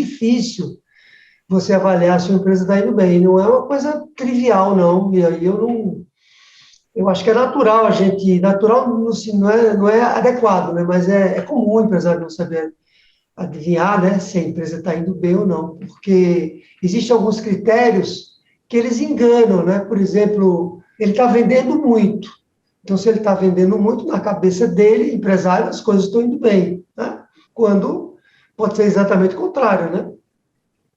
difícil você avaliar se uma empresa está indo bem. Não é uma coisa trivial, não. E aí eu não... Eu acho que é natural a gente... Natural não é adequado, né? Mas é comum o empresário não saber adivinhar, né, se a empresa está indo bem ou não. Porque existem alguns critérios que eles enganam, né? Por exemplo, ele está vendendo muito. Então, se ele está vendendo muito, na cabeça dele, empresário, as coisas estão indo bem, né? Quando pode ser exatamente o contrário, né?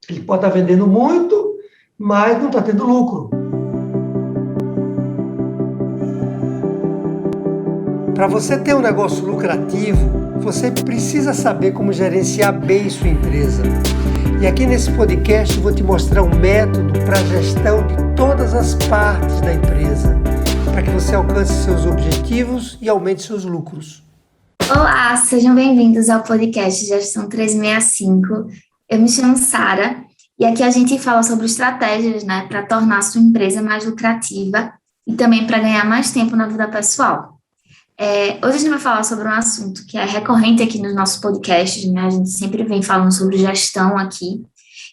Ele pode estar vendendo muito, mas não está tendo lucro. Para você ter um negócio lucrativo, você precisa saber como gerenciar bem sua empresa. E aqui nesse podcast eu vou te mostrar um método para a gestão de todas as partes da empresa, para que você alcance seus objetivos e aumente seus lucros. Olá, sejam bem-vindos ao podcast Gestão 365. Eu me chamo Sara e aqui a gente fala sobre estratégias, para tornar a sua empresa mais lucrativa e também para ganhar mais tempo na vida pessoal. Hoje a gente vai falar sobre um assunto que é recorrente aqui nos nossos podcasts, né? A gente sempre vem falando sobre gestão aqui.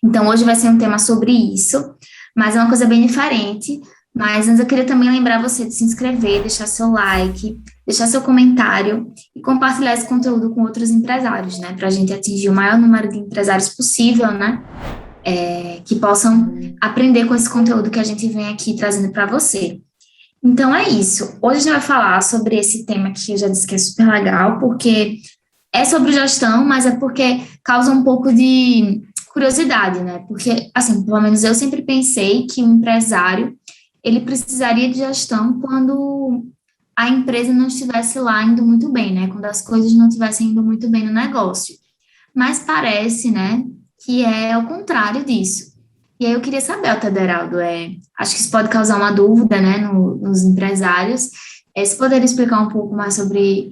Então, hoje vai ser um tema sobre isso, mas é uma coisa bem diferente. Mas antes eu queria também lembrar você de se inscrever, deixar seu like, deixar seu comentário e compartilhar esse conteúdo com outros empresários, né? Para a gente atingir o maior número de empresários possível, né? Que possam aprender com esse conteúdo que a gente vem aqui trazendo para você. Então é isso. Hoje a gente vai falar sobre esse tema que eu já disse que é super legal, porque é sobre gestão, mas é porque causa um pouco de curiosidade, né? Porque, assim, pelo menos eu sempre pensei que o empresário, ele precisaria de gestão quando a empresa não estivesse lá indo muito bem, né? Quando as coisas não estivessem indo muito bem no negócio. Mas parece, né, que é o contrário disso. E aí eu queria saber, Altaderaldo, acho que isso pode causar uma dúvida, né, nos empresários. Você poderia explicar um pouco mais sobre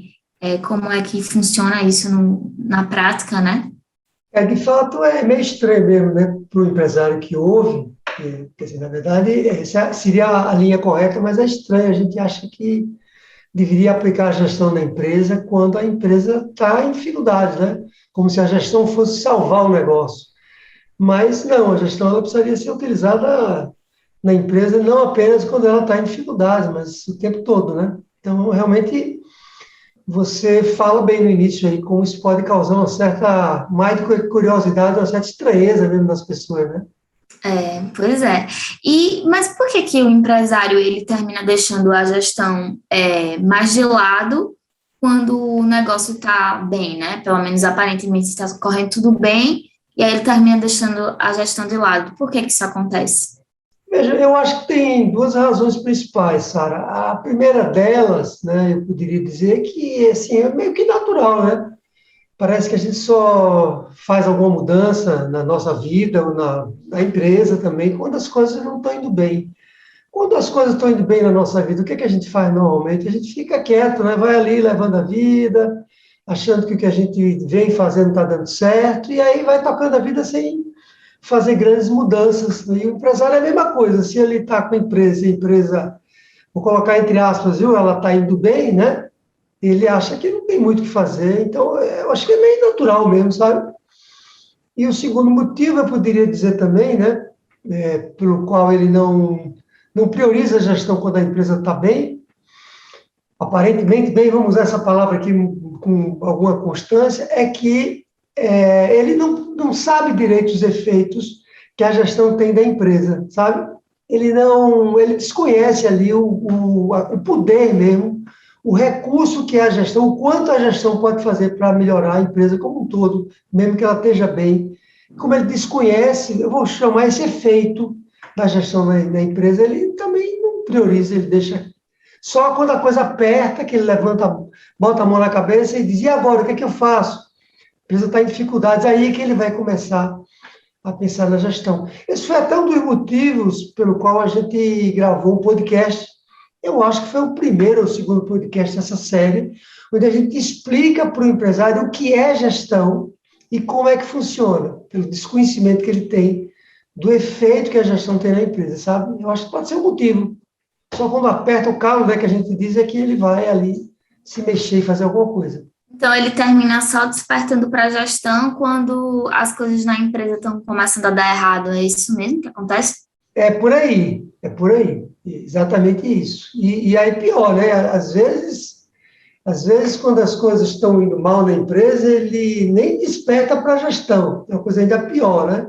como é que funciona isso na prática, né? De fato, é meio estranho mesmo, né, para o empresário que ouve. Quer dizer, na verdade, essa seria a linha correta, mas é estranho. A gente acha que deveria aplicar a gestão na empresa quando a empresa está em dificuldade, né? Como se a gestão fosse salvar o negócio. Mas não, a gestão ela precisaria ser utilizada na empresa não apenas quando ela está em dificuldade, mas o tempo todo, né? Então, realmente, você fala bem no início aí como isso pode causar uma certa, mais do que curiosidade, uma certa estranheza mesmo das pessoas, né? Pois é. Mas por que o empresário ele termina deixando a gestão mais de lado quando o negócio está bem, né? Pelo menos aparentemente está correndo tudo bem, e aí ele termina deixando a gestão de lado. Por que isso acontece? Veja, eu acho que tem duas razões principais, Sara. A primeira delas, né, eu poderia dizer que assim, é meio que natural, né? Parece que a gente só faz alguma mudança na nossa vida ou na empresa também quando as coisas não estão indo bem. Quando as coisas estão indo bem na nossa vida, o que a gente faz normalmente? A gente fica quieto, né? Vai ali levando a vida, achando que o que a gente vem fazendo está dando certo, e aí vai tocando a vida sem fazer grandes mudanças. E o empresário é a mesma coisa. Se ele está com a empresa, vou colocar entre aspas, viu? Ela está indo bem, né? Ele acha que não tem muito o que fazer. Então, eu acho que é meio natural mesmo, sabe? E o segundo motivo, eu poderia dizer também, né? Pelo qual ele não prioriza a gestão quando a empresa está bem, aparentemente bem, vamos usar essa palavra aqui com alguma constância, é que ele não sabe direito os efeitos que a gestão tem da empresa, sabe? Ele desconhece ali o poder mesmo, o recurso que é a gestão, o quanto a gestão pode fazer para melhorar a empresa como um todo, mesmo que ela esteja bem. Como ele desconhece, eu vou chamar esse efeito da gestão na empresa, ele também não prioriza, ele deixa... Só quando a coisa aperta, que ele levanta, bota a mão na cabeça e diz, e agora, o que é que eu faço? A empresa está em dificuldades, aí que ele vai começar a pensar na gestão. Esse foi até um dos motivos pelo qual a gente gravou um podcast. Eu acho que foi o primeiro ou o segundo podcast dessa série, onde a gente explica para o empresário o que é gestão e como é que funciona, pelo desconhecimento que ele tem do efeito que a gestão tem na empresa, sabe? Eu acho que pode ser um motivo. Só quando aperta o calo, né, que a gente diz, é que ele vai ali se mexer e fazer alguma coisa. Então, ele termina só despertando para a gestão quando as coisas na empresa estão começando a dar errado. É isso mesmo que acontece? É por aí, exatamente isso. E aí pior, né? Às vezes, quando as coisas estão indo mal na empresa, ele nem desperta para a gestão. É uma coisa ainda pior, né?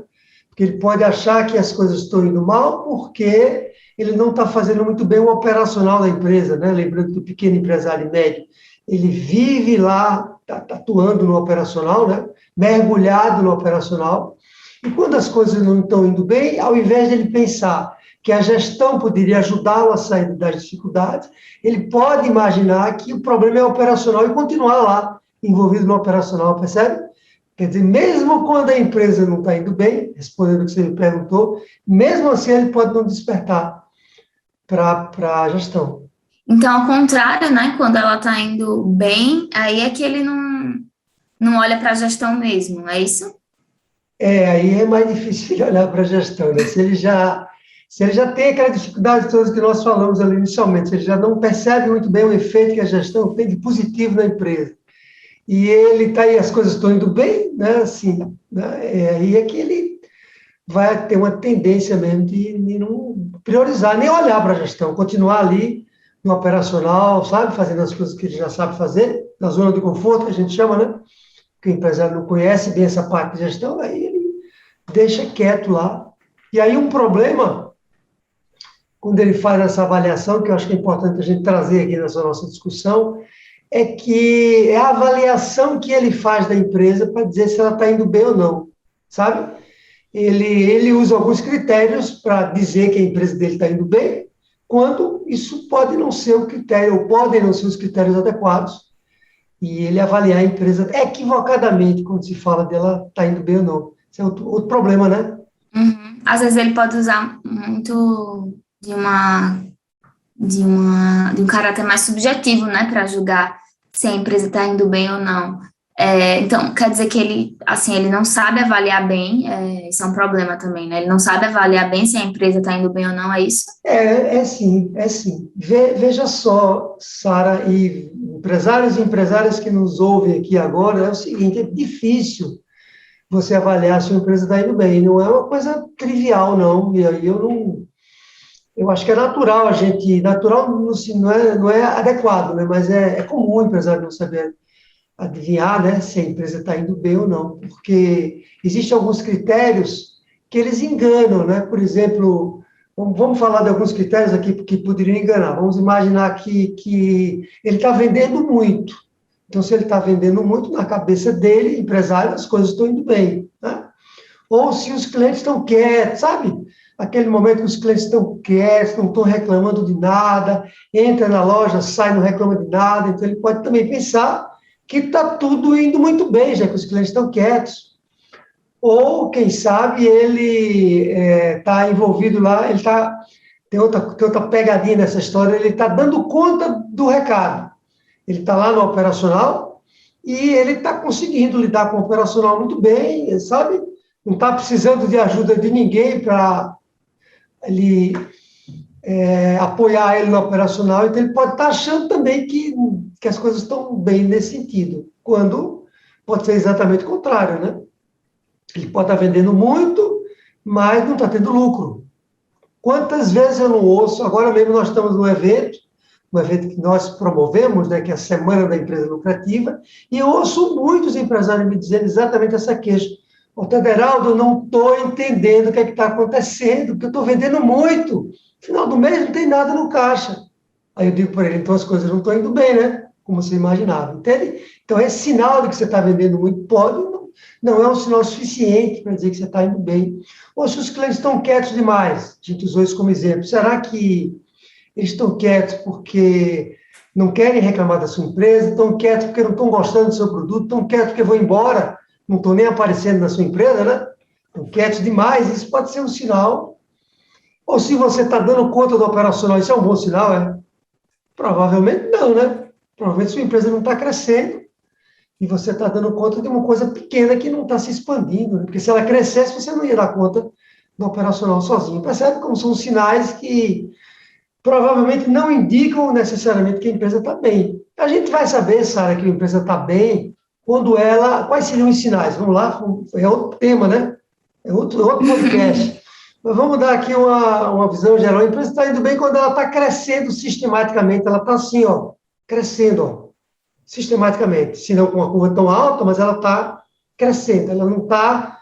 Porque ele pode achar que as coisas estão indo mal porque ele não está fazendo muito bem o operacional da empresa, né? Lembrando que o pequeno empresário e médio, ele vive lá, tá atuando no operacional, né? Mergulhado no operacional. E quando as coisas não estão indo bem, ao invés de ele pensar que a gestão poderia ajudá-lo a sair das dificuldades, ele pode imaginar que o problema é operacional e continuar lá, envolvido no operacional, percebe? Quer dizer, mesmo quando a empresa não está indo bem, respondendo o que você me perguntou, mesmo assim ele pode não despertar para a gestão. Então, ao contrário, né? Quando ela está indo bem, aí é que ele não olha para a gestão mesmo, é isso? Aí é mais difícil de olhar para a gestão, né? Se ele já tem aquela dificuldade todas que nós falamos ali inicialmente, se ele já não percebe muito bem o efeito que a gestão tem de positivo na empresa, e ele está aí, as coisas estão indo bem, né? Assim, né? Aí é que ele vai ter uma tendência mesmo de não priorizar, nem olhar para a gestão, continuar ali no operacional, sabe? Fazendo as coisas que ele já sabe fazer, na zona de conforto, que a gente chama, né? Que o empresário não conhece bem essa parte de gestão, aí ele deixa quieto lá. E aí um problema, quando ele faz essa avaliação, que eu acho que é importante a gente trazer aqui nessa nossa discussão, é que é a avaliação que ele faz da empresa para dizer se ela está indo bem ou não, sabe? Ele usa alguns critérios para dizer que a empresa dele está indo bem, quando isso pode não ser o critério, ou podem não ser os critérios adequados, e ele avaliar a empresa equivocadamente quando se fala dela está indo bem ou não. Esse é outro problema, né? Uhum. Às vezes ele pode usar muito de um caráter mais subjetivo, né, para julgar se a empresa está indo bem ou não. Então, quer dizer que ele, assim, ele não sabe avaliar bem, isso é um problema também, né? Ele não sabe avaliar bem se a empresa está indo bem ou não, é isso? É sim, é sim. Veja só, Sara, e empresários e empresárias que nos ouvem aqui agora, é o seguinte, é difícil você avaliar se uma empresa está indo bem, não é uma coisa trivial, não, e aí eu não, eu acho que é natural a gente, natural não é adequado, né, mas é comum o empresário não saber adivinhar, né, se a empresa está indo bem ou não, porque existem alguns critérios que eles enganam, né, por exemplo, vamos falar de alguns critérios aqui que poderiam enganar, vamos imaginar que ele está vendendo muito, então se ele está vendendo muito, na cabeça dele, empresário, as coisas estão indo bem, né? Ou se os clientes estão quietos, sabe? Aquele momento que os clientes estão quietos, não estão reclamando de nada, entra na loja, sai, não reclama de nada, então ele pode também pensar que está tudo indo muito bem, já que os clientes estão quietos. Ou, quem sabe, ele está envolvido lá, tem outra pegadinha nessa história, ele está dando conta do recado. Ele está lá no operacional e ele está conseguindo lidar com o operacional muito bem, sabe? Não está precisando de ajuda de ninguém para ele apoiar ele no operacional, então ele pode estar achando também que as coisas estão bem nesse sentido, quando pode ser exatamente o contrário, né? Ele pode estar vendendo muito, mas não está tendo lucro. Quantas vezes eu não ouço, agora mesmo nós estamos num evento que nós promovemos, né, que é a Semana da Empresa Lucrativa, e eu ouço muitos empresários me dizendo exatamente essa queixa. Ô, Tederaldo, eu não estou entendendo o que é que está acontecendo, porque eu estou vendendo muito. No final do mês não tem nada no caixa. Aí eu digo para ele, então as coisas não estão indo bem, né? Como você imaginava, entende? Então, esse sinal de que você está vendendo muito não é um sinal suficiente para dizer que você está indo bem. Ou se os clientes estão quietos demais, a gente usou isso como exemplo, será que eles estão quietos porque não querem reclamar da sua empresa, estão quietos porque não estão gostando do seu produto, estão quietos porque vão embora, não estão nem aparecendo na sua empresa, né? Estão quietos demais, isso pode ser um sinal. Ou se você está dando conta do operacional, isso é um bom sinal, é? Provavelmente não, né? Provavelmente sua empresa não está crescendo e você está dando conta de uma coisa pequena que não está se expandindo, né? Porque se ela crescesse, você não ia dar conta do operacional sozinho. Percebe como são sinais que provavelmente não indicam necessariamente que a empresa está bem. A gente vai saber, Sara, que a empresa está bem quando ela... Quais seriam os sinais? Vamos lá, é outro tema, né? É outro podcast. Mas vamos dar aqui uma visão geral. A empresa está indo bem quando ela está crescendo sistematicamente. Ela está assim, ó, crescendo, ó, sistematicamente. Se não com uma curva tão alta, mas ela está crescendo. Ela não está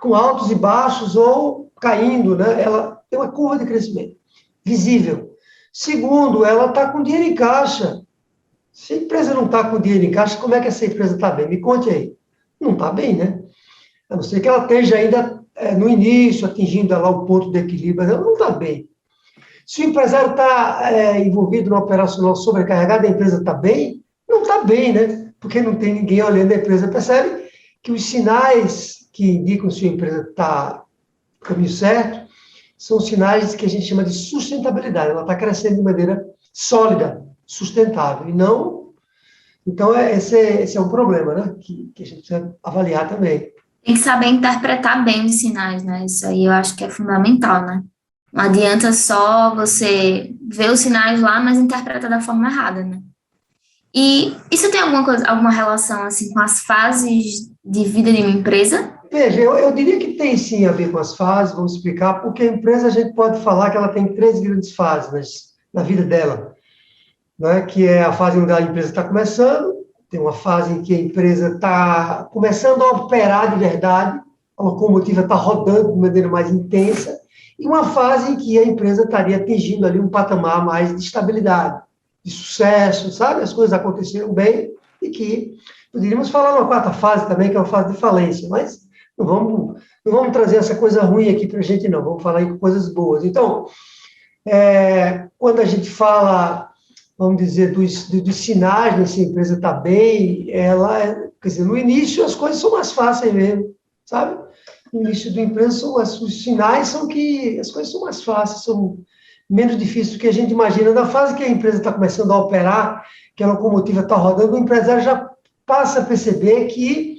com altos e baixos ou caindo, né? Ela tem uma curva de crescimento visível. Segundo, ela está com dinheiro em caixa. Se a empresa não está com dinheiro em caixa, como é que essa empresa está bem? Me conte aí. Não está bem, né? A não ser que ela esteja ainda no início, atingindo lá o ponto de equilíbrio, mas ela não está bem. Se o empresário está envolvido no operacional sobrecarregado, a empresa está bem? Não está bem, né? Porque não tem ninguém olhando a empresa. Percebe que os sinais que indicam se a empresa está no caminho certo são sinais que a gente chama de sustentabilidade. Ela está crescendo de maneira sólida, sustentável, e não... Então, esse é um problema, né? Que a gente precisa avaliar também. Tem que saber interpretar bem os sinais, né? Isso aí eu acho que é fundamental, né? Não adianta só você ver os sinais lá, mas interpretar da forma errada, né? E isso tem alguma relação, assim, com as fases de vida de uma empresa? Veja, eu diria que tem sim a ver com as fases, vamos explicar, porque a empresa a gente pode falar que ela tem 3 grandes fases na vida dela, né? Que é a fase onde a empresa está começando, tem uma fase em que a empresa está começando a operar de verdade, a locomotiva está rodando de maneira mais intensa, e uma fase em que a empresa estaria atingindo ali um patamar mais de estabilidade, de sucesso, sabe? As coisas aconteceram bem e que poderíamos falar numa quarta fase também, que é uma fase de falência, mas não vamos trazer essa coisa ruim aqui para a gente, não. Vamos falar aí com coisas boas. Então, quando a gente fala, vamos dizer, dos sinais dessa empresa está bem, quer dizer, no início as coisas são mais fáceis mesmo, sabe? No início da empresa, os sinais são que as coisas são mais fáceis, são menos difíceis do que a gente imagina. Na fase que a empresa está começando a operar, que a locomotiva está rodando, o empresário já passa a perceber que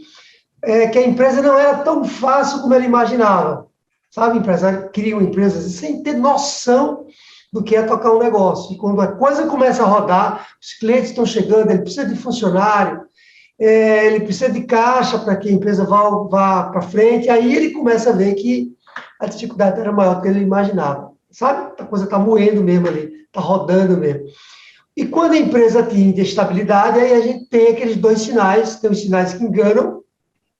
a empresa não era tão fácil como ele imaginava. Sabe, o empresário cria uma empresa sem ter noção do que é tocar um negócio. E quando a coisa começa a rodar, os clientes estão chegando, ele precisa de funcionário, ele precisa de caixa para que a empresa vá para frente, aí ele começa a ver que a dificuldade era maior do que ele imaginava. Sabe? A coisa está moendo mesmo ali, está rodando mesmo. E quando a empresa atinge estabilidade, aí a gente tem aqueles 2 sinais, tem os sinais que enganam,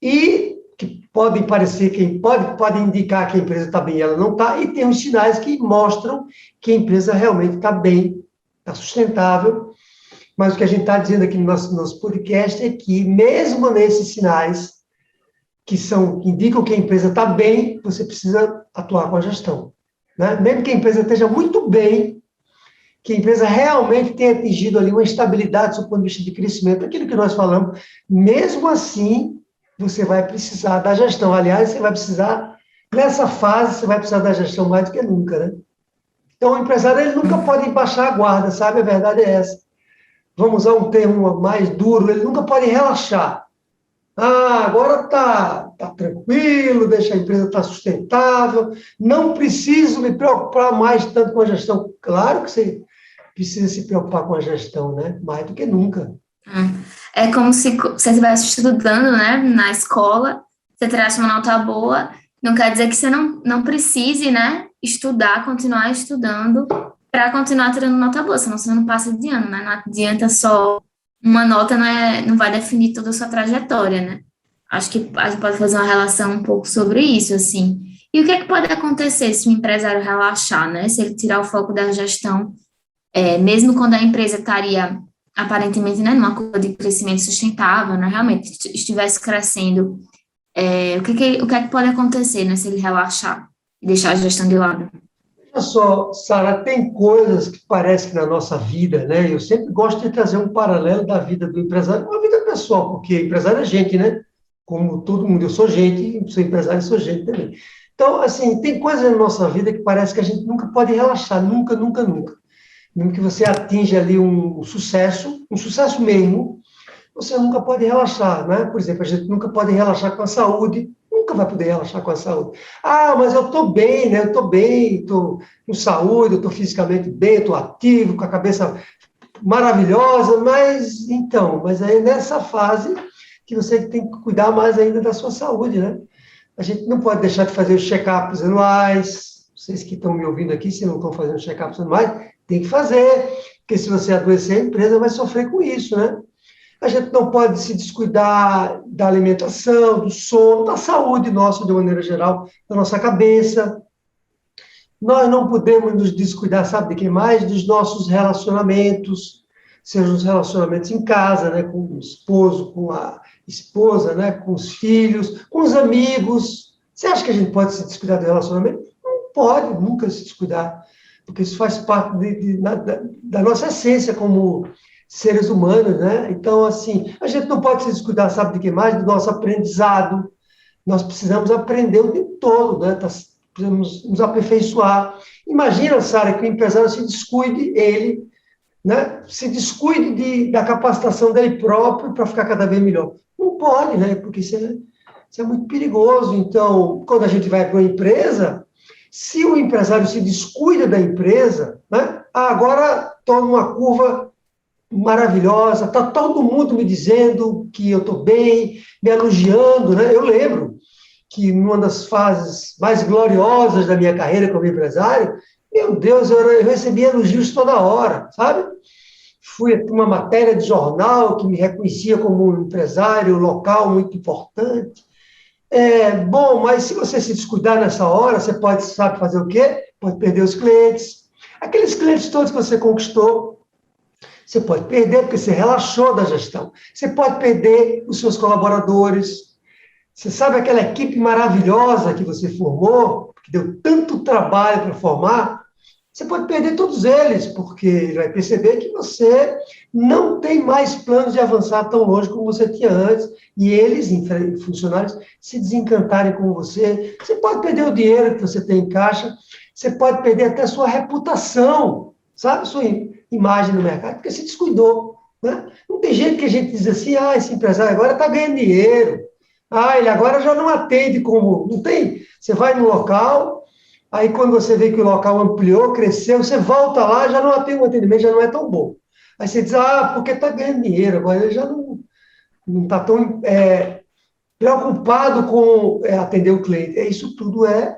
e que podem parecer, podem indicar que a empresa está bem e ela não está, e tem os sinais que mostram que a empresa realmente está bem, está sustentável. Mas o que a gente está dizendo aqui no nosso podcast é que, mesmo nesses sinais que indicam que a empresa está bem, você precisa atuar com a gestão. Né? Mesmo que a empresa esteja muito bem, que a empresa realmente tenha atingido ali uma estabilidade do ponto de vista de crescimento, aquilo que nós falamos, mesmo assim, você vai precisar da gestão. Aliás, você vai precisar, nessa fase, você vai precisar da gestão mais do que nunca, né? Então, o empresário, ele nunca pode baixar a guarda, sabe? A verdade é essa. Vamos usar um termo mais duro, ele nunca pode relaxar. Agora está tranquilo, deixa a empresa estar sustentável, não preciso me preocupar mais tanto com a gestão. Claro que você precisa se preocupar com a gestão, né? Mais do que nunca. É como se você estivesse estudando, né, na escola, você tirasse uma nota boa, não quer dizer que você não precise, né, continuar estudando para continuar tirando nota boa, senão você não passa de ano, né? Não adianta só uma nota, não vai definir toda a sua trajetória, né? Acho que a gente pode fazer uma relação um pouco sobre isso, assim. E o que é que pode acontecer se o empresário relaxar, né? Se ele tirar o foco da gestão, mesmo quando a empresa estaria aparentemente, né, numa curva de crescimento sustentável, né, realmente estivesse crescendo, o que é que pode acontecer, né, se ele relaxar e deixar a gestão de lado? Olha só, Sara, tem coisas que parece que na nossa vida, né, eu sempre gosto de trazer um paralelo da vida do empresário com a vida pessoal, porque empresário é gente, né, como todo mundo, eu sou gente, sou empresário e sou gente também. Então, assim, tem coisas na nossa vida que parece que a gente nunca pode relaxar, nunca, nunca, nunca. Mesmo que você atinja ali um sucesso mesmo, você nunca pode relaxar, né? Por exemplo, a gente nunca pode relaxar com a saúde, nunca vai poder relaxar com a saúde. Mas eu estou bem, né? Eu estou bem, estou com saúde, eu estou fisicamente bem, estou ativo, com a cabeça maravilhosa, mas aí nessa fase que você tem que cuidar mais ainda da sua saúde, né? A gente não pode deixar de fazer os check-ups anuais. Vocês que estão me ouvindo aqui, se não estão fazendo check-ups anuais, tem que fazer, porque se você adoecer, a empresa vai sofrer com isso, né? A gente não pode se descuidar da alimentação, do sono, da saúde nossa, de maneira geral, da nossa cabeça. Nós não podemos nos descuidar, sabe de quem mais? Dos nossos relacionamentos, sejam os relacionamentos em casa, né, com o esposo, com a esposa, né, com os filhos, com os amigos. Você acha que a gente pode se descuidar do relacionamento? Não pode nunca se descuidar, porque isso faz parte da nossa essência como seres humanos, né? Então, assim, a gente não pode se descuidar, sabe de que mais? Do nosso aprendizado. Nós precisamos aprender o tempo todo, né? Precisamos nos aperfeiçoar. Imagina, Sara, que o empresário se descuide, ele, né? Se descuide da capacitação dele próprio para ficar cada vez melhor. Não pode, né? Porque isso é muito perigoso. Então, quando a gente vai para uma empresa, se o empresário se descuida da empresa, né? Agora estou numa curva maravilhosa, está todo mundo me dizendo que eu estou bem, me elogiando, né? Eu lembro que numa das fases mais gloriosas da minha carreira como empresário, meu Deus, eu recebia elogios toda hora, sabe? Fui uma matéria de jornal que me reconhecia como um empresário local muito importante. Bom, mas se você se descuidar nessa hora, você pode, sabe fazer o quê? Pode perder os clientes. Aqueles clientes todos que você conquistou, você pode perder porque você relaxou da gestão. Você pode perder os seus colaboradores. Você sabe aquela equipe maravilhosa que você formou, que deu tanto trabalho para formar? Você pode perder todos eles, porque ele vai perceber que você não tem mais planos de avançar tão longe como você tinha antes, e eles, funcionários, se desencantarem com você. Você pode perder o dinheiro que você tem em caixa, você pode perder até a sua reputação, sabe? Sua imagem no mercado, porque se descuidou, né? Não tem jeito que a gente diz assim, esse empresário agora está ganhando dinheiro, ele agora já não atende como... Não tem? Você vai no local, aí quando você vê que o local ampliou, cresceu, você volta lá, já não atende, o atendimento já não é tão bom. Aí você diz, porque está ganhando dinheiro, agora ele já não está tão preocupado com atender o cliente. Isso tudo é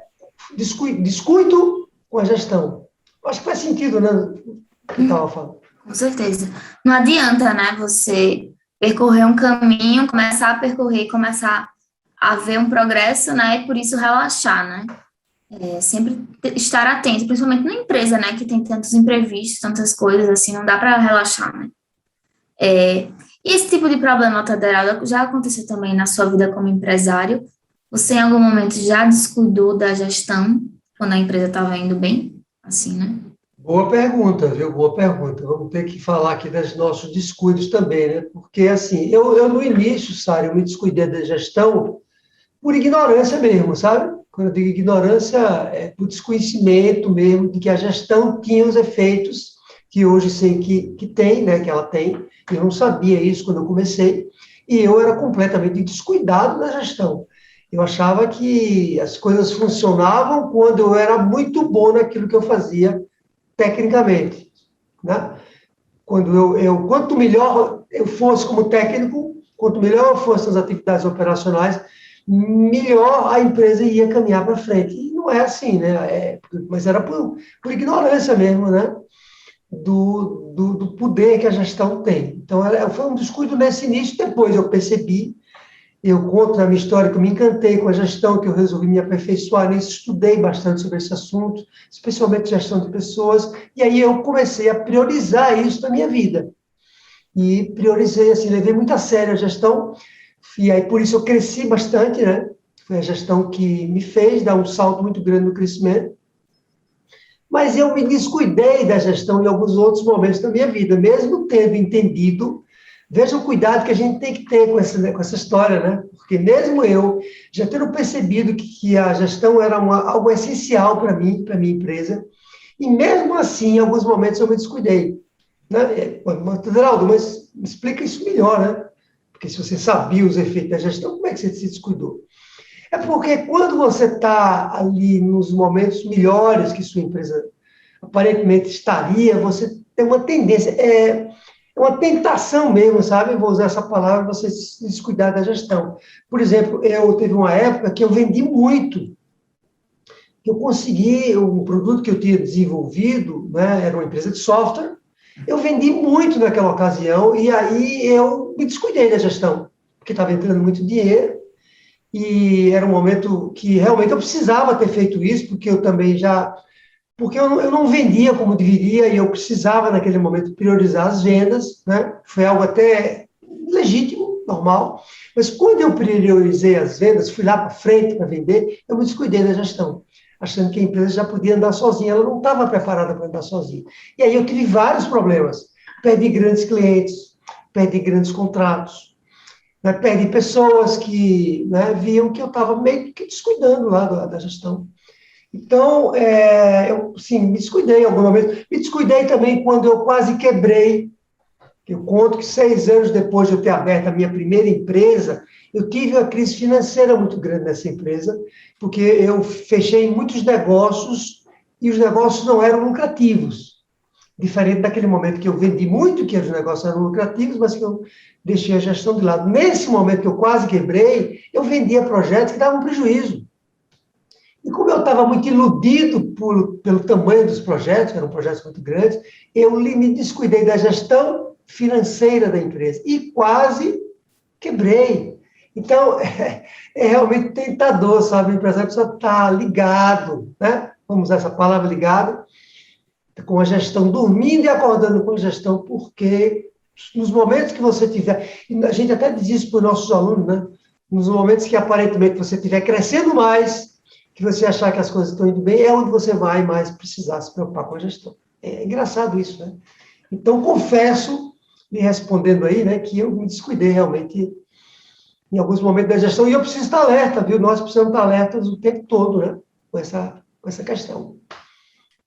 descuido com a gestão. Acho que faz sentido, né? O que eu estava falando. Com certeza. Não adianta, né, você percorrer um caminho, começar a percorrer, começar a ver um progresso, né, e por isso relaxar, né? Sempre estar atento, principalmente na empresa, né, que tem tantos imprevistos, tantas coisas, assim, não dá para relaxar, né? E esse tipo de problema, Tadeu, já aconteceu também na sua vida como empresário? Você, em algum momento, já descuidou da gestão, quando a empresa estava indo bem? Assim, né? Boa pergunta, viu? Boa pergunta. Vamos ter que falar aqui dos nossos descuidos também, né? Porque, assim, eu no início, Sara, eu me descuidei da gestão por ignorância mesmo, sabe? Quando eu digo ignorância, é por desconhecimento mesmo de que a gestão tinha os efeitos que hoje sei que tem, né? Que ela tem. Eu não sabia isso quando eu comecei. E eu era completamente descuidado da gestão. Eu achava que as coisas funcionavam quando eu era muito bom naquilo que eu fazia tecnicamente, né? Quanto melhor eu fosse como técnico, quanto melhor eu fosse nas atividades operacionais, melhor a empresa ia caminhar para frente. E não é assim, né? Mas era por ignorância mesmo, né? Do poder que a gestão tem. Então, foi um descuido nesse início. Depois eu percebi, eu conto na minha história que eu me encantei com a gestão, que eu resolvi me aperfeiçoar nisso, estudei bastante sobre esse assunto, especialmente gestão de pessoas, e aí eu comecei a priorizar isso na minha vida. E priorizei, assim, levei muito a sério a gestão, e aí por isso eu cresci bastante, né? Foi a gestão que me fez dar um salto muito grande no crescimento. Mas eu me descuidei da gestão em alguns outros momentos da minha vida, mesmo tendo entendido. Veja o cuidado que a gente tem que ter com essa história, né? Porque mesmo eu, já tendo percebido que a gestão era algo essencial para mim, para a minha empresa, e mesmo assim, em alguns momentos eu me descuidei. Né? Geraldo, mas me explica isso melhor, né? Porque se você sabia os efeitos da gestão, como é que você se descuidou? É porque quando você está ali nos momentos melhores que sua empresa aparentemente estaria, você é uma tendência, é uma tentação mesmo, sabe? Vou usar essa palavra, você se descuidar da gestão. Por exemplo, eu teve uma época que eu vendi muito, que eu consegui, um produto que eu tinha desenvolvido, né, era uma empresa de software, eu vendi muito naquela ocasião, e aí eu me descuidei da gestão, porque estava entrando muito dinheiro, e era um momento que realmente eu precisava ter feito isso, porque eu também já... Porque eu não vendia como deveria, e eu precisava, naquele momento, priorizar as vendas, né? Foi algo até legítimo, normal, mas quando eu priorizei as vendas, fui lá para frente para vender, eu me descuidei da gestão, achando que a empresa já podia andar sozinha, ela não estava preparada para andar sozinha. E aí eu tive vários problemas, perdi grandes clientes, perdi grandes contratos, né? Perdi pessoas que, né, viam que eu estava meio que descuidando lá da gestão. Então, eu, sim, me descuidei em algum momento. Me descuidei também quando eu quase quebrei. Eu conto que 6 anos depois de eu ter aberto a minha primeira empresa, eu tive uma crise financeira muito grande nessa empresa, porque eu fechei muitos negócios e os negócios não eram lucrativos. Diferente daquele momento que eu vendi muito, que os negócios eram lucrativos, mas que eu deixei a gestão de lado. Nesse momento que eu quase quebrei, eu vendia projetos que davam prejuízo. E como eu estava muito iludido pelo tamanho dos projetos, que eram projetos muito grandes, eu me descuidei da gestão financeira da empresa e quase quebrei. Então, é realmente tentador, sabe? O empresário precisa estar ligado, né? Vamos usar essa palavra ligado, com a gestão, dormindo e acordando com a gestão, porque nos momentos que você tiver, e a gente até diz isso para os nossos alunos, né? Nos momentos que aparentemente você estiver crescendo mais, que você achar que as coisas estão indo bem, é onde você vai mais precisar se preocupar com a gestão. É engraçado isso, né? Então, confesso, me respondendo aí, né, que eu me descuidei realmente em alguns momentos da gestão, e eu preciso estar alerta, viu? Nós precisamos estar alertas o tempo todo, né, com essa questão.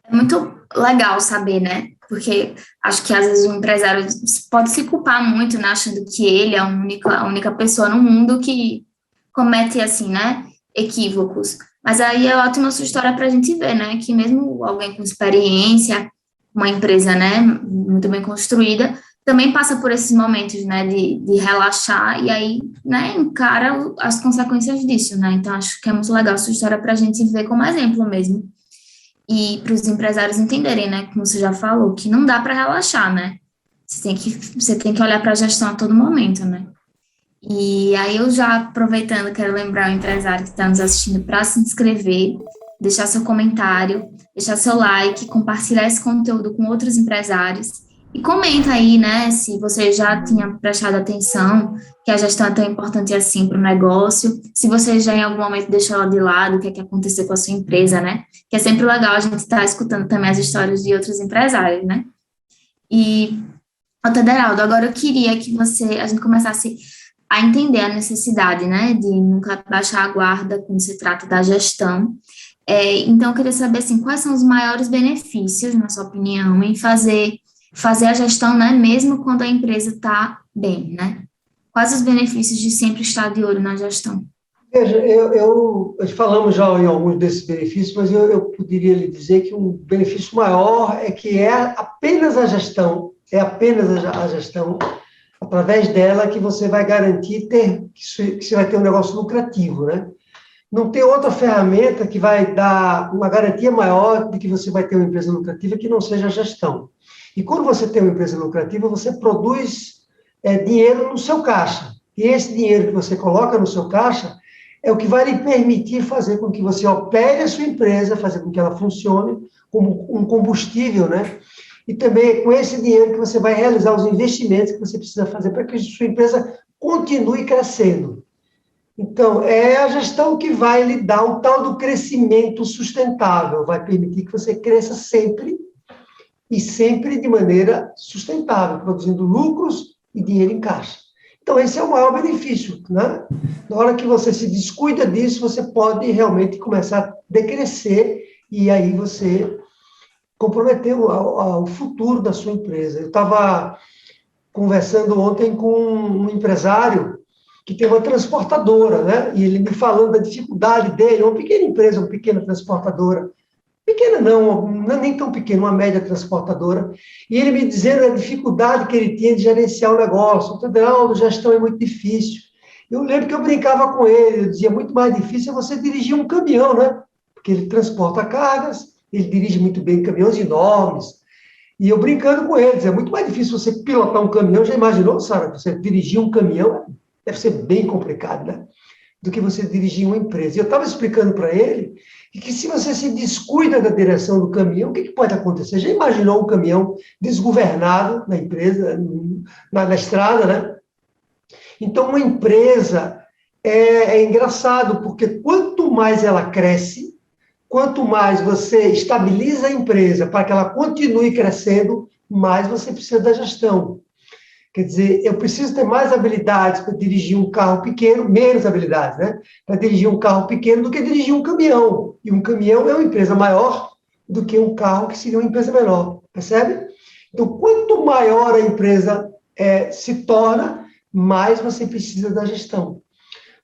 É muito legal saber, né? Porque acho que às vezes o empresário pode se culpar muito, né? Achando que ele é a única pessoa no mundo que comete, assim, né? Equívocos. Mas aí é ótima sua história para a gente ver, né? Que mesmo alguém com experiência, uma empresa, né? Muito bem construída, também passa por esses momentos, né? De relaxar e aí, né? Encara as consequências disso, né? Então acho que é muito legal sua história para a gente ver como exemplo mesmo e para os empresários entenderem, né, como você já falou, que não dá para relaxar, né? Você tem que olhar para a gestão a todo momento, né? E aí eu já aproveitando, quero lembrar o empresário que está nos assistindo para se inscrever, deixar seu comentário, deixar seu like, compartilhar esse conteúdo com outros empresários e comenta aí, né, se você já tinha prestado atenção que a gestão é tão importante assim para o negócio, se você já em algum momento deixou ela de lado, o que é que aconteceu com a sua empresa, né? Que é sempre legal a gente estar escutando também as histórias de outros empresários, né? E, Tederaldo, agora eu queria que a gente começasse a entender a necessidade, né, de nunca baixar a guarda quando se trata da gestão. Então, eu queria saber, assim, quais são os maiores benefícios, na sua opinião, em fazer a gestão, né, mesmo quando a empresa está bem, né? Quais os benefícios de sempre estar de olho na gestão? Veja, falamos já em alguns desses benefícios, mas eu poderia lhe dizer que um benefício maior é que é apenas a gestão, através dela que você vai garantir que você vai ter um negócio lucrativo, né? Não tem outra ferramenta que vai dar uma garantia maior de que você vai ter uma empresa lucrativa que não seja a gestão. E quando você tem uma empresa lucrativa, você produz dinheiro no seu caixa. E esse dinheiro que você coloca no seu caixa é o que vai lhe permitir fazer com que você opere a sua empresa, fazer com que ela funcione como um combustível, né? E também com esse dinheiro que você vai realizar os investimentos que você precisa fazer para que a sua empresa continue crescendo. Então, é a gestão que vai lhe dar o tal do crescimento sustentável, vai permitir que você cresça sempre e sempre de maneira sustentável, produzindo lucros e dinheiro em caixa. Então, esse é o maior benefício, né? Na hora que você se descuida disso, você pode realmente começar a decrescer e aí você comprometer o futuro da sua empresa. Eu estava conversando ontem com um empresário que tem uma transportadora, né? E ele me falando da dificuldade dele, uma pequena empresa, uma pequena transportadora, pequena não nem tão pequena, uma média transportadora, e ele me dizendo a dificuldade que ele tinha de gerenciar o negócio. Não, gestão é muito difícil. Eu lembro que eu brincava com ele, eu dizia, muito mais difícil é você dirigir um caminhão, né? Porque ele transporta cargas, ele dirige muito bem caminhões enormes, e eu brincando com ele, dizia, é muito mais difícil você pilotar um caminhão, já imaginou, Sara, você dirigir um caminhão? Deve ser bem complicado, né? Do que você dirigir uma empresa. E eu estava explicando para ele que se você se descuida da direção do caminhão, o que pode acontecer? Já imaginou um caminhão desgovernado na empresa, na estrada, né? Então, uma empresa é engraçado, porque quanto mais ela cresce, quanto mais você estabiliza a empresa para que ela continue crescendo, mais você precisa da gestão. Quer dizer, eu preciso ter mais habilidades para dirigir um carro pequeno, menos habilidades, né? Para dirigir um carro pequeno do que dirigir um caminhão. E um caminhão é uma empresa maior do que um carro que seria uma empresa menor, percebe? Então, quanto maior a empresa se torna, mais você precisa da gestão.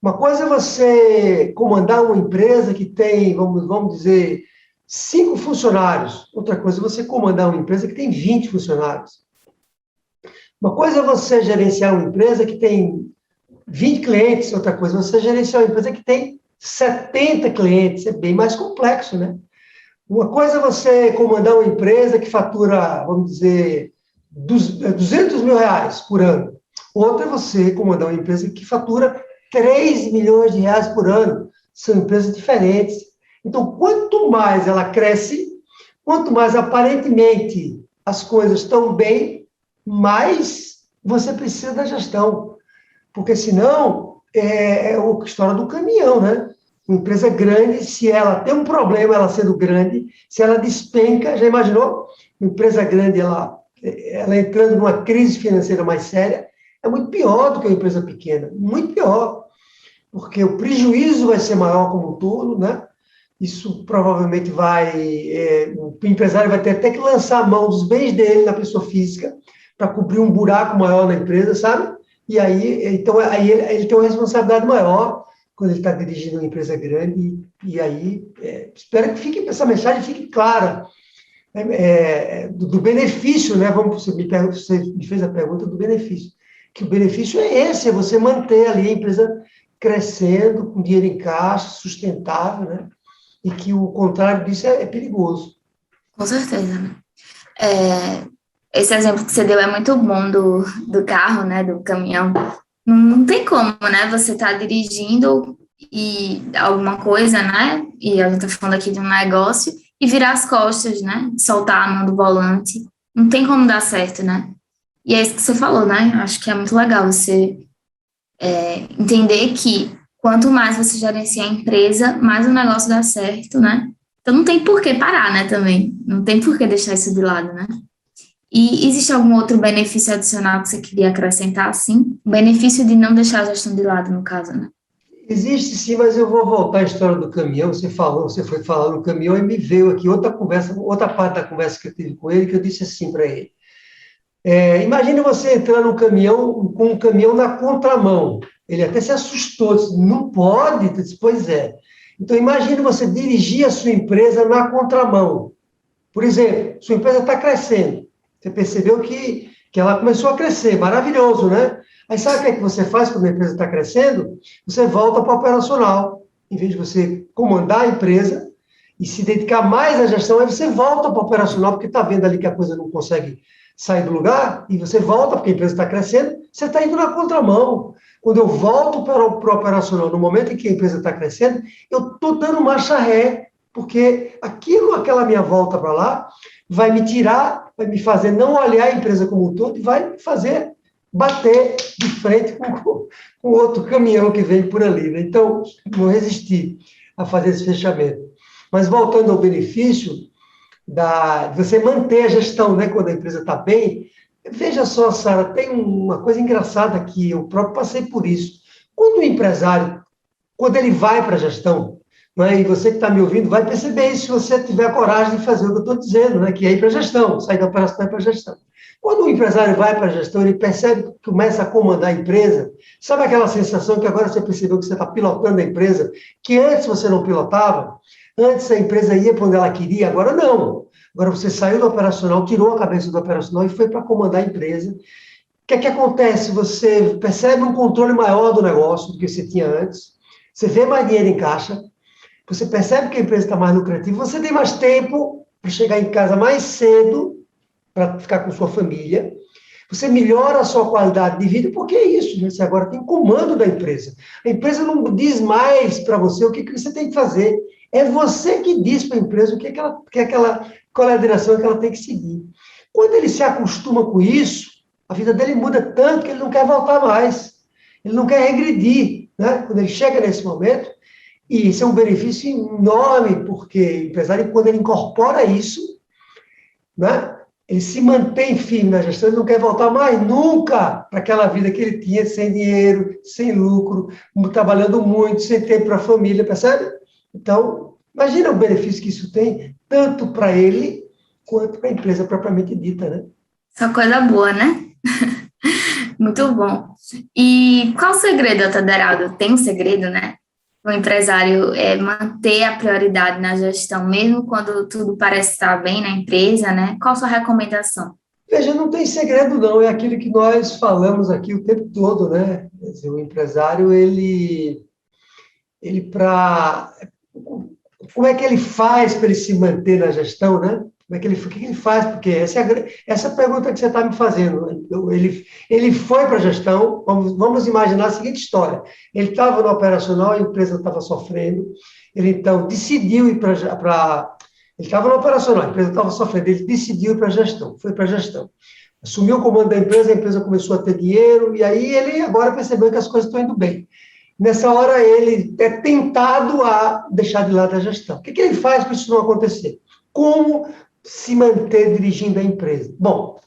Uma coisa é você comandar uma empresa que tem, vamos dizer, 5 funcionários. Outra coisa é você comandar uma empresa que tem 20 funcionários. Uma coisa é você gerenciar uma empresa que tem 20 clientes, outra coisa é você gerenciar uma empresa que tem 70 clientes, é bem mais complexo, né? Uma coisa é você comandar uma empresa que fatura, vamos dizer, 200 mil reais por ano. Outra é você comandar uma empresa que fatura 3 milhões de reais por ano. São empresas diferentes. Então, quanto mais ela cresce, quanto mais aparentemente as coisas estão bem, mais você precisa da gestão. Porque senão, é a história do caminhão, né? Uma empresa grande, se ela tem um problema, ela sendo grande, se ela despenca, já imaginou? Uma empresa grande, ela entrando numa crise financeira mais séria, é muito pior do que uma empresa pequena, muito pior, porque o prejuízo vai ser maior como um todo, né? Isso provavelmente o empresário vai ter até que lançar a mão dos bens dele na pessoa física para cobrir um buraco maior na empresa, sabe? E aí, então, ele tem uma responsabilidade maior quando ele está dirigindo uma empresa grande, e aí, espero que essa mensagem fique clara, do benefício, né? Você me fez a pergunta do benefício, que o benefício é esse, é você manter ali a empresa crescendo, com dinheiro em caixa, sustentável, né? E que o contrário disso é perigoso. Com certeza, né? Esse exemplo que você deu é muito bom do carro, né, do caminhão. Não tem como, né, você tá dirigindo e alguma coisa, né, e a gente tá falando aqui de um negócio, e virar as costas, né, soltar a mão do volante. Não tem como dar certo, né? E é isso que você falou, né? Eu acho que é muito legal você entender que quanto mais você gerencia a empresa, mais o negócio dá certo, né? Então não tem por que parar, né, também. Não tem por que deixar isso de lado, né? E existe algum outro benefício adicional que você queria acrescentar, assim? O benefício de não deixar a gestão de lado, no caso, né? Existe sim, mas eu vou voltar à história do caminhão. Você foi falar no caminhão e me veio aqui outra conversa, outra parte da conversa que eu tive com ele, que eu disse assim para ele. Imagine você entrar no caminhão, com um caminhão na contramão. Ele até se assustou, disse, não pode? Eu disse, pois é. Então, imagine você dirigir a sua empresa na contramão. Por exemplo, sua empresa está crescendo. Você percebeu que ela começou a crescer, maravilhoso, né? Aí sabe o que é que você faz quando a empresa está crescendo? Você volta para o operacional. Em vez de você comandar a empresa e se dedicar mais à gestão, aí você volta para o operacional, porque está vendo ali que a coisa não consegue sair do lugar, e você volta, porque a empresa está crescendo, você está indo na contramão. Quando eu volto para o operacional, no momento em que a empresa está crescendo, eu estou dando marcha ré, porque aquela minha volta para lá, vai me tirar, vai me fazer não olhar a empresa como um todo, e vai me fazer bater de frente com outro caminhão que vem por ali, né? Então, não resisti a fazer esse fechamento. Mas voltando ao benefício de você manter a gestão, né, quando a empresa está bem, veja só, Sara, tem uma coisa engraçada aqui, eu próprio passei por isso. Quando o empresário, quando ele vai para a gestão, né, e você que está me ouvindo vai perceber isso se você tiver a coragem de fazer o que eu estou dizendo, né, que é ir para a gestão, sair da operação e ir para a gestão. Quando o empresário vai para a gestão, ele percebe que começa a comandar a empresa, sabe aquela sensação que agora você percebeu que você está pilotando a empresa, que antes você não pilotava? Antes a empresa ia para onde ela queria, agora não. Agora você saiu do operacional, tirou a cabeça do operacional e foi para comandar a empresa. O que é que acontece? Você percebe um controle maior do negócio do que você tinha antes, você vê mais dinheiro em caixa, você percebe que a empresa está mais lucrativa, você tem mais tempo para chegar em casa mais cedo, para ficar com sua família, você melhora a sua qualidade de vida, porque é isso, né? Você agora tem comando da empresa. A empresa não diz mais para você o que você tem que fazer. É você que diz para a empresa o qual é a direção que ela tem que seguir. Quando ele se acostuma com isso, a vida dele muda tanto que ele não quer voltar mais. Ele não quer regredir, né? Quando ele chega nesse momento, e isso é um benefício enorme, porque o empresário, quando ele incorpora isso, né? Ele se mantém firme na gestão, ele não quer voltar mais nunca para aquela vida que ele tinha, sem dinheiro, sem lucro, trabalhando muito, sem tempo para a família, percebe? Então, imagina o benefício que isso tem, tanto para ele, quanto para a empresa propriamente dita, né? Só coisa boa, né? Muito bom. E qual o segredo, Taderaldo? Tem um segredo, né? O empresário manter a prioridade na gestão, mesmo quando tudo parece estar bem na empresa, né? Qual a sua recomendação? Veja, não tem segredo não, é aquilo que nós falamos aqui o tempo todo, né? Quer dizer, o empresário, ele para... Como é que ele faz para ele se manter na gestão, né? O que ele faz? Porque essa pergunta que você está me fazendo. Ele foi para a gestão, vamos imaginar a seguinte história. Ele estava no operacional, a empresa estava sofrendo, ele então decidiu ir para... Ele estava no operacional, a empresa estava sofrendo, ele decidiu ir para a gestão, foi para a gestão. Assumiu o comando da empresa, a empresa começou a ter dinheiro, e aí ele agora percebeu que as coisas estão indo bem. Nessa hora, ele é tentado a deixar de lado a gestão. O que ele faz para isso não acontecer? Como se manter dirigindo a empresa? Bom,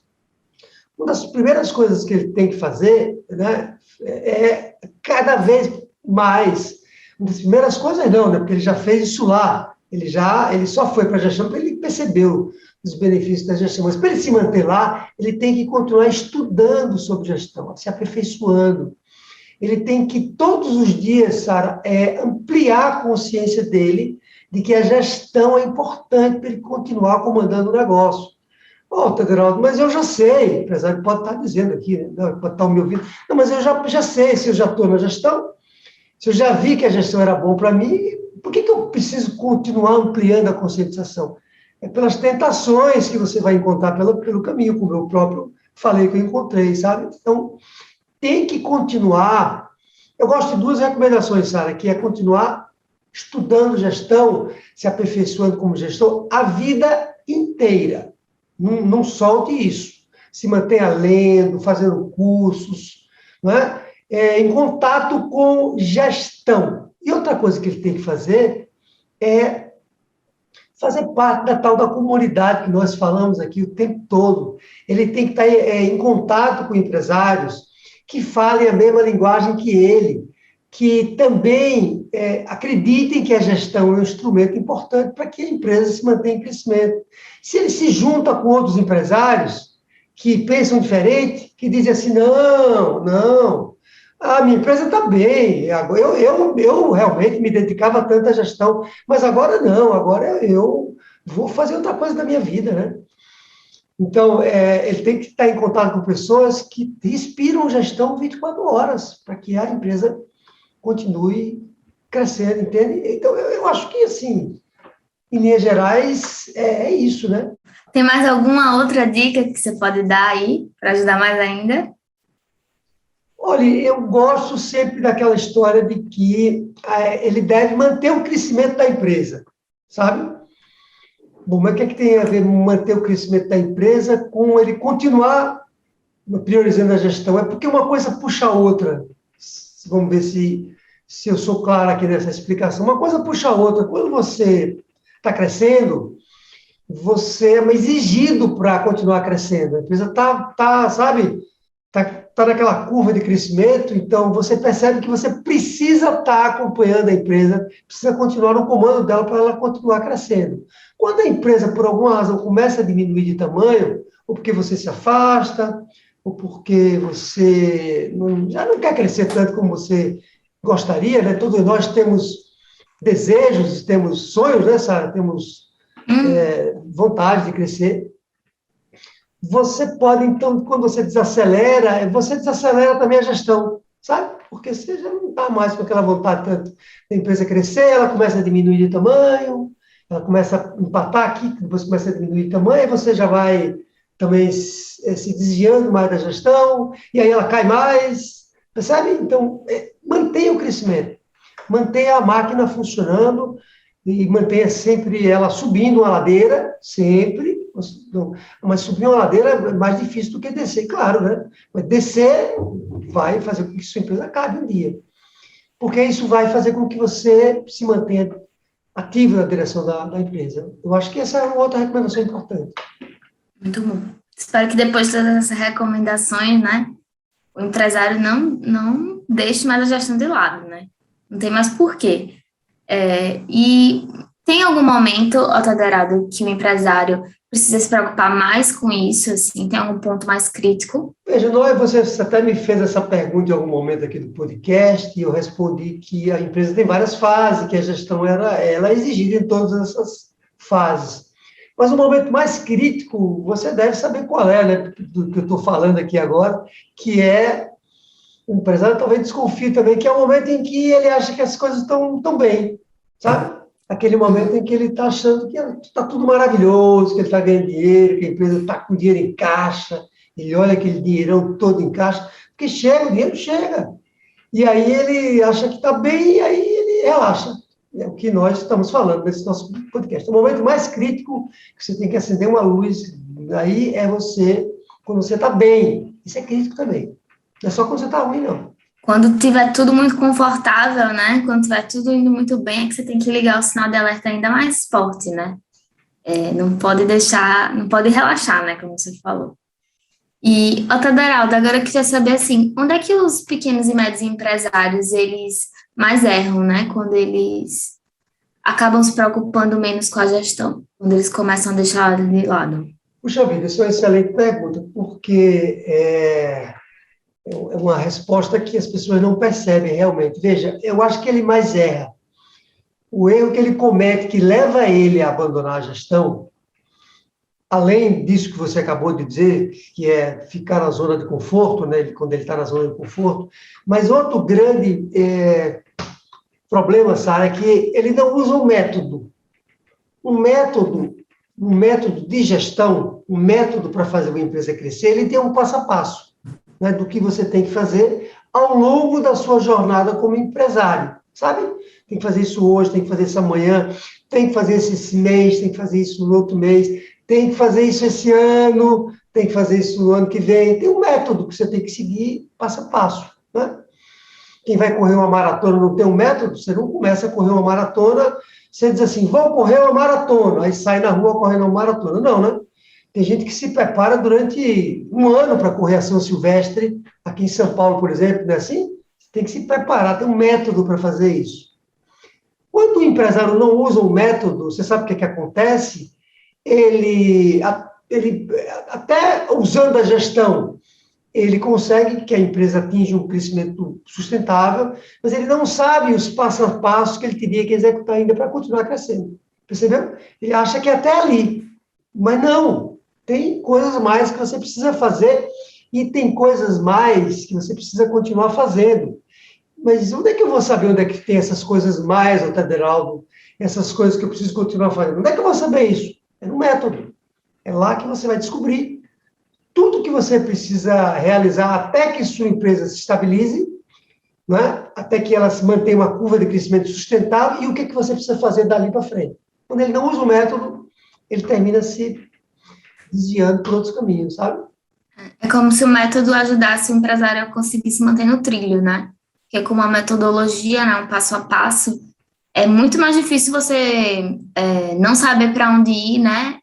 uma das primeiras coisas que ele tem que fazer, né, é cada vez mais. Uma das primeiras coisas não, né, porque ele já fez isso lá. Ele só foi para a gestão porque ele percebeu os benefícios da gestão. Mas para ele se manter lá, ele tem que continuar estudando sobre gestão, se aperfeiçoando. Ele tem que, todos os dias, Sara, ampliar a consciência dele de que a gestão é importante para ele continuar comandando o negócio. Taderaldo, mas eu já sei, o empresário pode estar dizendo aqui, né? Não, pode estar me ouvindo. Não, mas eu já sei, se eu já estou na gestão, se eu já vi que a gestão era bom para mim, por que eu preciso continuar ampliando a conscientização? É pelas tentações que você vai encontrar pelo caminho, como eu próprio falei que eu encontrei, sabe? Então, tem que continuar. Eu gosto de duas recomendações, Sara, que é continuar estudando gestão, se aperfeiçoando como gestor, a vida inteira. Não solte isso. Se mantenha lendo, fazendo cursos, não é? Em contato com gestão. E outra coisa que ele tem que fazer é fazer parte da tal da comunidade que nós falamos aqui o tempo todo. Ele tem que estar em contato com empresários que falem a mesma linguagem que ele, que também acreditem que a gestão é um instrumento importante para que a empresa se mantenha em crescimento. Se ele se junta com outros empresários que pensam diferente, que dizem assim, não, a minha empresa está bem, eu realmente me dedicava tanto à gestão, mas agora não, agora eu vou fazer outra coisa da minha vida, né? Então, ele tem que estar em contato com pessoas que inspiram gestão 24 horas, para que a empresa continue crescendo, entende? Então, eu acho que, assim, em linhas gerais, é isso, né? Tem mais alguma outra dica que você pode dar aí, para ajudar mais ainda? Olha, eu gosto sempre daquela história de que ele deve manter o crescimento da empresa, sabe? Bom, mas o que tem a ver manter o crescimento da empresa com ele continuar priorizando a gestão? É porque uma coisa puxa a outra. Vamos ver se eu sou claro aqui nessa explicação. Uma coisa puxa a outra. Quando você está crescendo, você é exigido para continuar crescendo. A empresa sabe, está naquela curva de crescimento, então você percebe que você precisa estar acompanhando a empresa, precisa continuar no comando dela para ela continuar crescendo. Quando a empresa, por alguma razão, começa a diminuir de tamanho, ou porque você se afasta, ou porque você já não quer crescer tanto como você gostaria, né? Todos nós temos desejos, temos sonhos, né, Sara? Temos vontade de crescer. Você pode, então, quando você desacelera também a gestão, sabe? Porque você já não está mais com aquela vontade tanto da empresa crescer, ela começa a diminuir de tamanho, ela começa a empatar aqui, depois começa a diminuir de tamanho, e você já vai também se desviando mais da gestão, e aí ela cai mais, percebe? Então, mantenha o crescimento, mantenha a máquina funcionando, e mantenha sempre ela subindo uma ladeira, sempre, mas subir uma ladeira é mais difícil do que descer, claro, né? Mas descer vai fazer com que sua empresa acabe um dia. Porque isso vai fazer com que você se mantenha ativo na direção da empresa. Eu acho que essa é uma outra recomendação importante. Muito bom. Espero que depois de todas essas recomendações, né, o empresário não deixe mais a gestão de lado, né? Não tem mais porquê. E tem algum momento, Otaderado, que o empresário precisa se preocupar mais com isso, assim? Tem algum ponto mais crítico? Veja, você até me fez essa pergunta em algum momento aqui do podcast, e eu respondi que a empresa tem várias fases, que a gestão ela é exigida em todas essas fases. Mas o momento mais crítico, você deve saber qual é, né, do que eu estou falando aqui agora, que é, o empresário talvez desconfie também, que é o momento em que ele acha que as coisas estão tão bem, sabe? Aquele momento em que ele está achando que está tudo maravilhoso, que ele está ganhando dinheiro, que a empresa está com dinheiro em caixa, ele olha aquele dinheirão todo em caixa, porque o dinheiro chega. E aí ele acha que está bem, e aí ele relaxa. É o que nós estamos falando nesse nosso podcast. O momento mais crítico, que você tem que acender uma luz, aí é quando você está bem. Isso é crítico também. Não é só quando você está ruim, não. Quando tiver tudo muito confortável, né? Quando tiver tudo indo muito bem, é que você tem que ligar o sinal de alerta ainda mais forte, né? Não pode não pode relaxar, né? Como você falou. E, Otaderaldo, agora eu queria saber, assim, onde é que os pequenos e médios empresários, eles mais erram, né? Quando eles acabam se preocupando menos com a gestão, quando eles começam a deixar ela de lado. Puxa vida, isso é uma excelente pergunta, porque é uma resposta que as pessoas não percebem realmente. Veja, eu acho que ele mais erra. O erro que ele comete, que leva ele a abandonar a gestão, além disso que você acabou de dizer, que é ficar na zona de conforto, né, quando ele está na zona de conforto, mas outro grande problema, Sara, é que ele não usa um método. Um método de gestão, um método para fazer uma empresa crescer, ele tem um passo a passo, né, do que você tem que fazer ao longo da sua jornada como empresário, sabe? Tem que fazer isso hoje, tem que fazer isso amanhã, tem que fazer isso esse mês, tem que fazer isso no outro mês, tem que fazer isso esse ano, tem que fazer isso no ano que vem. Tem um método que você tem que seguir passo a passo, né? Quem vai correr uma maratona não tem um método, você não começa a correr uma maratona, você diz assim, vou correr uma maratona, aí sai na rua correndo uma maratona. Não, né? Tem gente que se prepara durante um ano para correr a São Silvestre, aqui em São Paulo, por exemplo, não é assim? Tem que se preparar, tem um método para fazer isso. Quando o empresário não usa um método, você sabe o que acontece? Ele, até usando a gestão, ele consegue que a empresa atinja um crescimento sustentável, mas ele não sabe os passos a passos que ele teria que executar ainda para continuar crescendo. Percebeu? Ele acha que é até ali, mas não. Tem coisas mais que você precisa fazer e tem coisas mais que você precisa continuar fazendo. Mas onde é que eu vou saber onde é que tem essas coisas mais, Otaderaldo? Essas coisas que eu preciso continuar fazendo? Onde é que eu vou saber isso? É no método. É lá que você vai descobrir tudo que você precisa realizar até que sua empresa se estabilize, né? Até que ela se mantenha uma curva de crescimento sustentável e o que você precisa fazer dali para frente. Quando ele não usa o método, ele termina se desviando por outros caminhos, sabe? É como se o método ajudasse o empresário a conseguir se manter no trilho, né? Porque com uma metodologia, né, um passo a passo, é muito mais difícil você não saber para onde ir, né?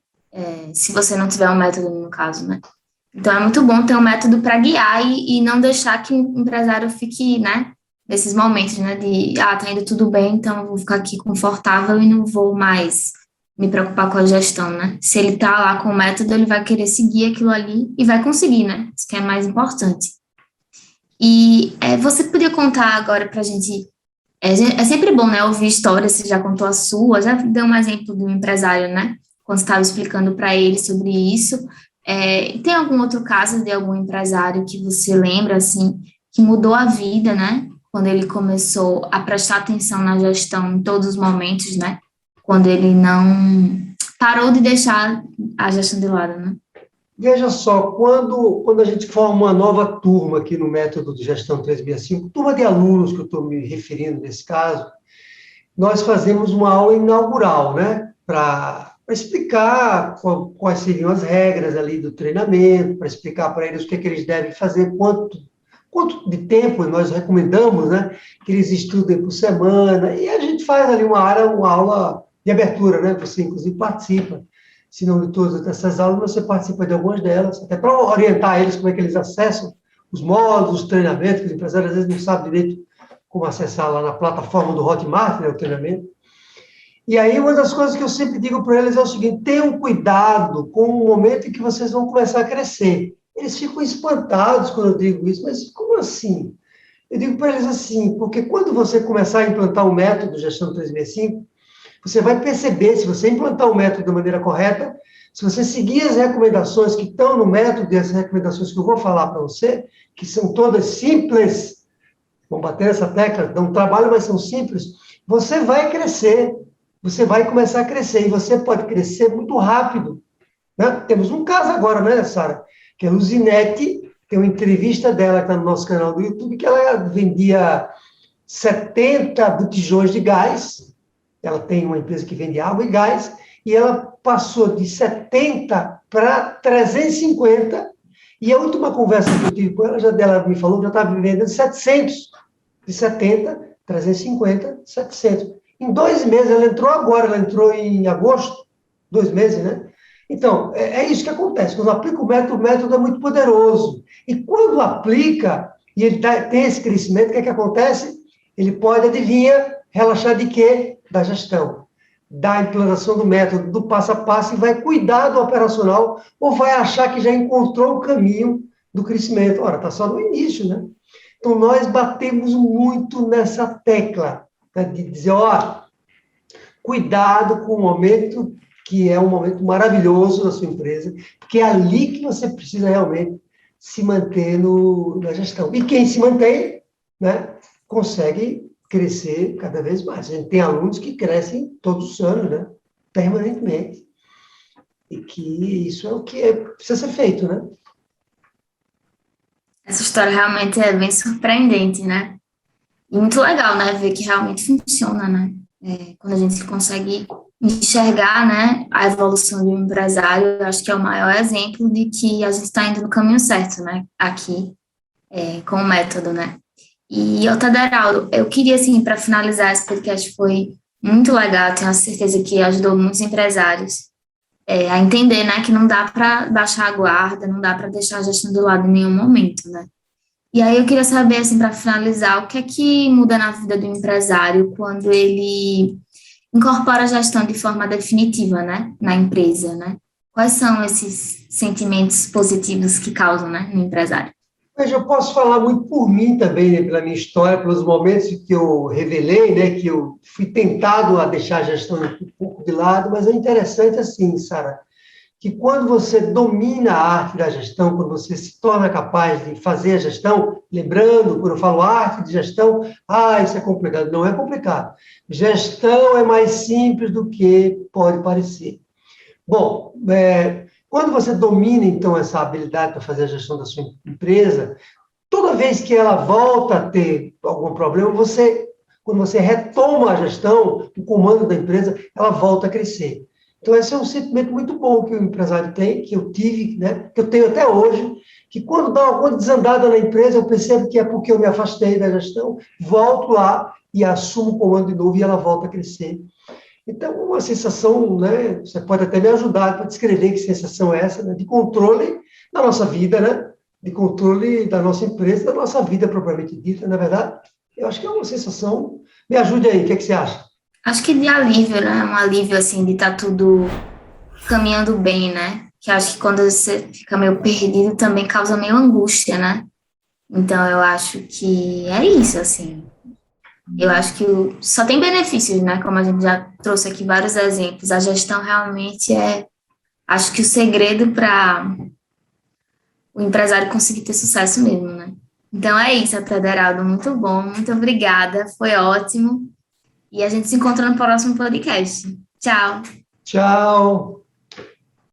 Se você não tiver um método, no caso, né? Então, é muito bom ter um método para guiar e não deixar que o empresário fique, né? Nesses momentos, né? Tá indo tudo bem, então eu vou ficar aqui confortável e não vou mais me preocupar com a gestão, né? Se ele tá lá com o método, ele vai querer seguir aquilo ali e vai conseguir, né? Isso que é mais importante. E você podia contar agora para a gente É sempre bom, né, ouvir histórias, você já contou a sua, já deu um exemplo de um empresário, né, quando você estava explicando para ele sobre isso. Tem algum outro caso de algum empresário que você lembra, assim, que mudou a vida, né, quando ele começou a prestar atenção na gestão em todos os momentos, né, quando ele não parou de deixar a gestão de lado, né? Veja só, quando a gente forma uma nova turma aqui no método de gestão 365, turma de alunos que eu estou me referindo nesse caso, nós fazemos uma aula inaugural, né? Para explicar quais seriam as regras ali do treinamento, para explicar para eles o que eles devem fazer, quanto de tempo nós recomendamos, né? Que eles estudem por semana, e a gente faz ali uma aula de abertura, né? Você, inclusive, participa. Se não de todas essas aulas, você participa de algumas delas, até para orientar eles como é que eles acessam os módulos, os treinamentos, que os empresários às vezes não sabem direito como acessar lá na plataforma do Hotmart, né, o treinamento. E aí, uma das coisas que eu sempre digo para eles é o seguinte: tenham cuidado com o momento em que vocês vão começar a crescer. Eles ficam espantados quando eu digo isso, mas como assim? Eu digo para eles assim, porque quando você começar a implantar o método Gestão 365, você vai perceber, se você implantar o método da maneira correta, se você seguir as recomendações que estão no método e as recomendações que eu vou falar para você, que são todas simples, vão bater essa tecla, dão trabalho, mas são simples, você vai crescer, você vai começar a crescer, e você pode crescer muito rápido. Né? Temos um caso agora, né, Sara? Que a Luzinete, tem uma entrevista dela que está no nosso canal do YouTube, que ela vendia 70 botijões de gás, ela tem uma empresa que vende água e gás, e ela passou de 70 para 350, e a última conversa que eu tive com ela, ela me falou que já estava vendendo 700, de 70, 350, 700. Em 2 meses, ela entrou em agosto, 2 meses, né? Então, é isso que acontece. Quando aplica o método é muito poderoso. E quando aplica, e ele tem esse crescimento, o que é que acontece? Ele pode, adivinha, relaxar de quê? Da gestão, da implantação do método, do passo a passo, e vai cuidar do operacional, ou vai achar que já encontrou o caminho do crescimento. Ora, está só no início, né? Então, nós batemos muito nessa tecla, né, de dizer, ó, cuidado com o momento que é um momento maravilhoso da sua empresa, porque é ali que você precisa realmente se manter na gestão. E quem se mantém, né, consegue crescer cada vez mais. A gente tem alunos que crescem todos os anos, né, permanentemente. E que isso é o que precisa ser feito, né? Essa história realmente é bem surpreendente, né? E muito legal, né? Ver que realmente funciona, né? Quando a gente consegue enxergar, né, a evolução de um empresário, eu acho que é o maior exemplo de que a gente está indo no caminho certo, né? Aqui, com o método, né? E, Otaderaldo, eu queria, assim, para finalizar, esse podcast foi muito legal, tenho a certeza que ajudou muitos empresários a entender, né, que não dá para baixar a guarda, não dá para deixar a gestão de lado em nenhum momento, né? E aí eu queria saber, assim, para finalizar, o que é que muda na vida do empresário quando ele incorpora a gestão de forma definitiva, né, na empresa, né? Quais são esses sentimentos positivos que causam, né, no empresário? Mas eu posso falar muito por mim também, né, pela minha história, pelos momentos que eu revelei, né, que eu fui tentado a deixar a gestão um pouco de lado, mas é interessante assim, Sara, que quando você domina a arte da gestão, quando você se torna capaz de fazer a gestão, lembrando, quando eu falo arte de gestão, isso é complicado. Não é complicado. Gestão é mais simples do que pode parecer. Bom, quando você domina, então, essa habilidade para fazer a gestão da sua empresa, toda vez que ela volta a ter algum problema, quando você retoma a gestão, o comando da empresa, ela volta a crescer. Então, esse é um sentimento muito bom que o empresário tem, que eu tive, né, que eu tenho até hoje, que quando dá alguma desandada na empresa, eu percebo que é porque eu me afastei da gestão, volto lá e assumo o comando de novo e ela volta a crescer. Então, uma sensação, né, você pode até me ajudar para descrever que sensação é essa, né, de controle da nossa vida, né, de controle da nossa empresa, da nossa vida propriamente dita, na verdade. Eu acho que é uma sensação. Me ajude aí, o que é que você acha? Acho que de alívio, né? Um alívio, assim, de estar tudo caminhando bem, né? Que acho que quando você fica meio perdido também causa meio angústia, né? Então, eu acho que é isso, assim. Eu acho que só tem benefícios, né? Como a gente já trouxe aqui vários exemplos. A gestão realmente acho que o segredo para o empresário conseguir ter sucesso mesmo, né? Então é isso, Federaldo. Muito bom, muito obrigada. Foi ótimo. E a gente se encontra no próximo podcast. Tchau. Tchau.